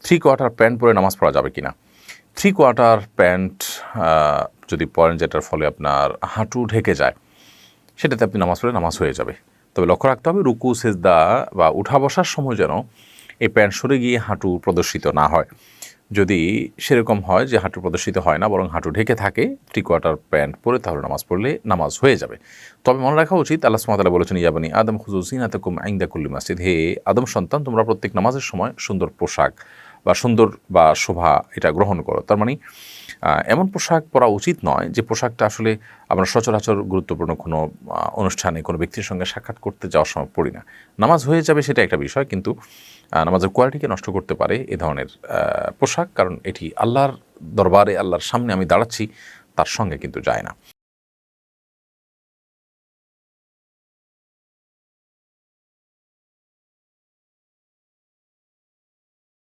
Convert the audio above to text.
3/4 pant পরে নামাজ পড়া যাবে কিনা? 3/4 প্যান্ট যদি পরেন যেটার ফলে আপনার হাঁটু ঢেকে যায়, সেটাতে আপনি নামাজ পড়লে নামাজ হয়ে যাবে। তবে লক্ষ্য রাখতে হবে রুকু সেজদা বা উঠা বসার সময় যেন এই প্যান্ট সরে গিয়ে হাঁটু প্রদর্শিত না হয়। যদি সেরকম হয় যে হাঁটু প্রদর্শিত হয় না বরং হাঁটু ঢেকে থাকে 3/4 প্যান্ট পরে, তাহলে নামাজ পড়লে নামাজ হয়ে যাবে। তবে মনে রাখা উচিত আল্লাহ সুবহানাহু ওয়া তাআলা বলেছেন ইয়া বানি আদম খুযু যিনাতাকুম ইনদা কুল্লি মাসজিদ, হে আদম সন্তান তোমরা প্রত্যেক নামাজের সময় সুন্দর পোশাক বা সুন্দর বা শোভা এটা গ্রহণ করো। তার মানে এমন পোশাক পরা উচিত নয় যে পোশাকটা আসলে আমরা সচরাচর গুরুত্বপূর্ণ কোনো অনুষ্ঠানে কোনো ব্যক্তির সঙ্গে সাক্ষাৎ করতে যাওয়ার সময় পড়ি না। নামাজ হয়ে যাবে সেটা একটা বিষয়, কিন্তু নামাজের কোয়ালিটিকে নষ্ট করতে পারে এ ধরনের পোশাক, কারণ এটি আল্লাহর দরবারে আল্লাহর সামনে আমি দাঁড়াচ্ছি তার সঙ্গে কিন্তু যায় না।